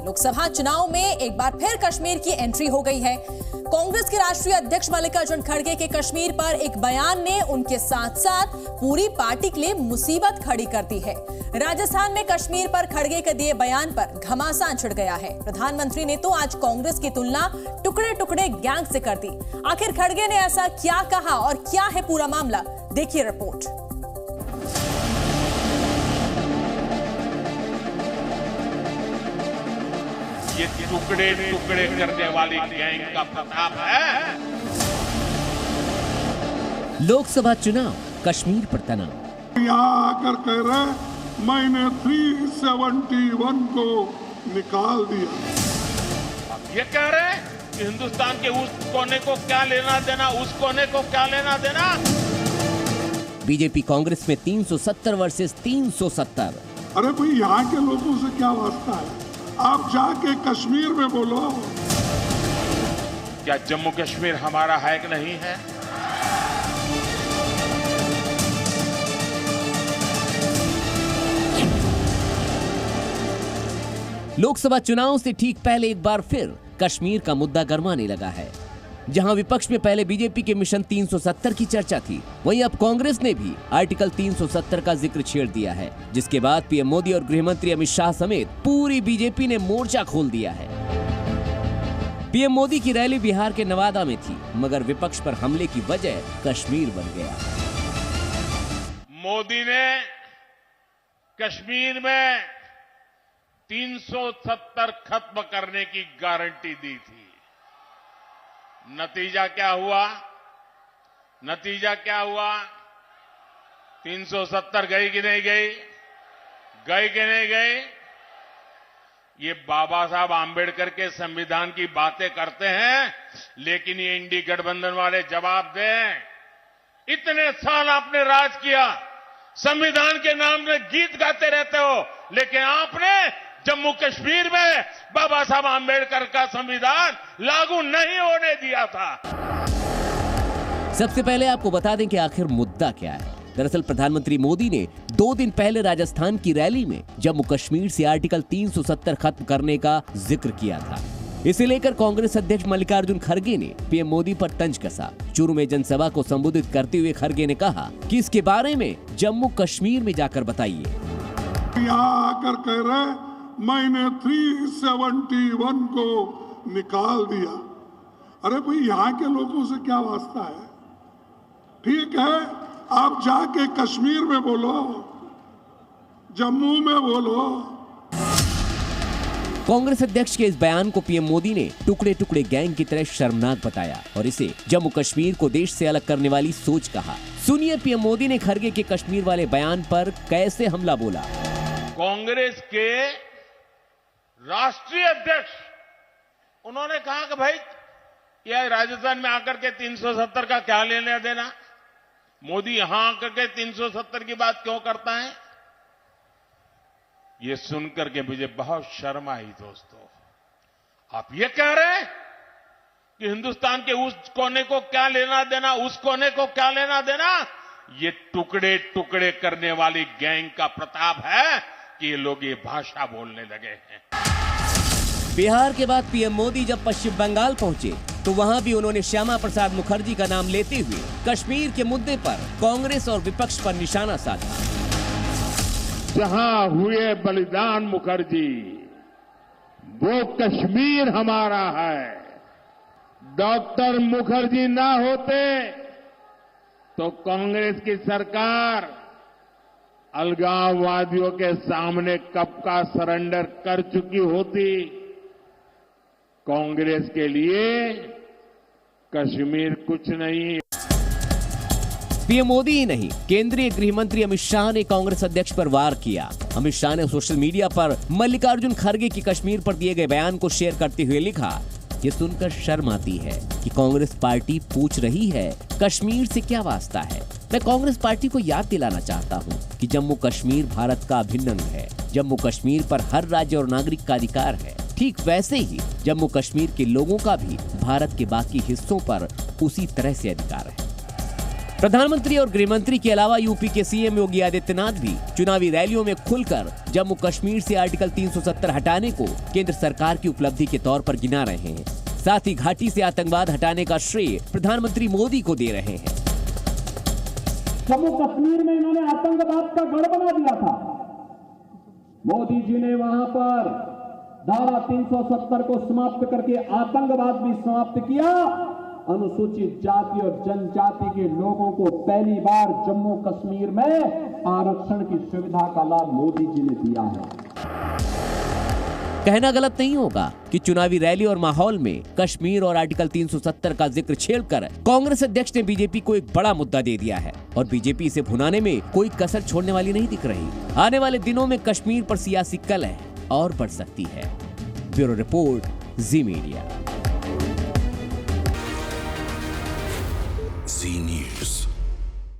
लोकसभा चुनाव में एक बार फिर कश्मीर की एंट्री हो गई है। कांग्रेस के राष्ट्रीय अध्यक्ष मल्लिकार्जुन खड़गे के कश्मीर पर एक बयान ने उनके साथ साथ पूरी पार्टी के लिए मुसीबत खड़ी कर दी है। राजस्थान में कश्मीर पर खड़गे के दिए बयान पर घमासान छिड़ गया है। प्रधानमंत्री ने तो आज कांग्रेस की तुलना टुकड़े टुकड़े गैंग से कर दी। आखिर खड़गे ने ऐसा क्या कहा और क्या है पूरा मामला, देखिए रिपोर्ट। ये टुकड़े टुकड़े करने वाली गैंग का प्रताप है। लोकसभा चुनाव, कश्मीर पर तनाव। यहाँ आकर कह रहे मैंने 371 को निकाल दिया। अब ये कह रहे कि हिंदुस्तान के उस कोने को क्या लेना देना, उस कोने को क्या लेना देना। बीजेपी कांग्रेस में 370 वर्सेस 370। अरे भाई, यहाँ के लोगों से क्या वास्ता है? आप जाके कश्मीर में बोलो। क्या जम्मू कश्मीर हमारा है कि नहीं है? लोकसभा चुनाव से ठीक पहले एक बार फिर कश्मीर का मुद्दा गरमाने लगा है। जहां विपक्ष में पहले बीजेपी के मिशन 370 की चर्चा थी, वहीं अब कांग्रेस ने भी आर्टिकल 370 का जिक्र छेड़ दिया है, जिसके बाद पीएम मोदी और गृह मंत्री अमित शाह समेत पूरी बीजेपी ने मोर्चा खोल दिया है। पीएम मोदी की रैली बिहार के नवादा में थी, मगर विपक्ष पर हमले की वजह कश्मीर बन गया। मोदी ने कश्मीर में 370 खत्म करने की गारंटी दी थी। नतीजा क्या हुआ? 370 गई कि नहीं गई? गई कि नहीं गई? ये बाबा साहब आंबेडकर के संविधान की बातें करते हैं, लेकिन ये इंडी गठबंधन वाले जवाब दें। इतने साल आपने राज किया, संविधान के नाम में गीत गाते रहते हो, लेकिन आपने जम्मू कश्मीर में बाबा साहब आंबेडकर का संविधान लागू नहीं होने दिया था। सबसे पहले आपको बता दें कि आखिर मुद्दा क्या है। दरअसल प्रधानमंत्री मोदी ने 2 दिन पहले राजस्थान की रैली में जम्मू कश्मीर से आर्टिकल 370 खत्म करने का जिक्र किया था। इसे लेकर कांग्रेस अध्यक्ष मल्लिकार्जुन खड़गे ने पीएम मोदी पर तंज कसा। चूरू में जनसभा को संबोधित करते हुए खड़गे ने कहा कि इसके बारे में जम्मू कश्मीर में जाकर बताइए। यहाँ आकर कह रहे मैंने 371 को निकाल दिया। अरे भाई, यहाँ के लोगों से क्या वास्ता है? ठीक है, आप जाके कश्मीर में बोलो, जम्मू में बोलो। कांग्रेस अध्यक्ष के इस बयान को पीएम मोदी ने टुकड़े टुकड़े गैंग की तरह शर्मनाक बताया और इसे जम्मू कश्मीर को देश से अलग करने वाली सोच कहा। सुनिए पीएम मोदी ने खड़गे के कश्मीर वाले बयान पर कैसे हमला बोला। कांग्रेस के राष्ट्रीय अध्यक्ष उन्होंने कहा कि भाई यह राजस्थान में आकर के 370 का क्या लेना देना, मोदी यहां आकर के 370 की बात क्यों करता है। ये सुनकर के मुझे बहुत शर्म आई। दोस्तों, आप ये कह रहे हैं कि हिंदुस्तान के उस कोने को क्या लेना देना, उस कोने को क्या लेना देना। ये टुकड़े टुकड़े करने वाली गैंग का प्रताप है कि ये लोग ये भाषा बोलने लगे हैं। बिहार के बाद पीएम मोदी जब पश्चिम बंगाल पहुंचे तो वहां भी उन्होंने श्यामा प्रसाद मुखर्जी का नाम लेते हुए कश्मीर के मुद्दे पर कांग्रेस और विपक्ष पर निशाना साधा। जहां हुए बलिदान मुखर्जी, वो कश्मीर हमारा है। डॉक्टर मुखर्जी ना होते तो कांग्रेस की सरकार अलगाववादियों के सामने कब का सरेंडर कर चुकी होती। कांग्रेस के लिए कश्मीर कुछ नहीं। पीएम मोदी ही नहीं, केंद्रीय गृह मंत्री अमित शाह ने कांग्रेस अध्यक्ष पर वार किया। अमित शाह ने सोशल मीडिया पर मल्लिकार्जुन खड़गे की कश्मीर पर दिए गए बयान को शेयर करते हुए लिखा, ये सुनकर शर्म आती है कि कांग्रेस पार्टी पूछ रही है कश्मीर से क्या वास्ता है। मैं कांग्रेस पार्टी को याद दिलाना चाहता हूँ कि जम्मू कश्मीर भारत का अभिन्न अंग है। जम्मू कश्मीर पर हर राज्य और नागरिक का अधिकार है। ठीक वैसे ही जम्मू कश्मीर के लोगों का भी भारत के बाकी हिस्सों पर उसी तरह से अधिकार है। प्रधानमंत्री और गृहमंत्री के अलावा यूपी के सीएम योगी आदित्यनाथ भी चुनावी रैलियों में खुलकर जम्मू कश्मीर से आर्टिकल 370 हटाने को केंद्र सरकार की उपलब्धि के तौर पर गिना रहे हैं। साथ ही घाटी से आतंकवाद हटाने का श्रेय प्रधानमंत्री मोदी को दे रहे हैं। जम्मू कश्मीर में इन्होंने आतंकवाद का गढ़ बना दिया था। मोदी जी ने वहां पर धारा 370 को समाप्त करके आतंकवाद भी समाप्त किया। अनुसूचित जाति और जनजाति के लोगों को पहली बार जम्मू कश्मीर में आरक्षण की सुविधा का लाभ मोदी जी ने दिया है। कहना गलत नहीं होगा कि चुनावी रैली और माहौल में कश्मीर और आर्टिकल 370 का जिक्र छेड़कर कांग्रेस अध्यक्ष ने बीजेपी को एक बड़ा मुद्दा दे दिया है और बीजेपी इसे भुनाने में कोई कसर छोड़ने वाली नहीं दिख रही। आने वाले दिनों में कश्मीर पर सियासी कलह और बढ़ सकती है। ब्यूरो रिपोर्ट, जी मीडिया। जी न्यूज़।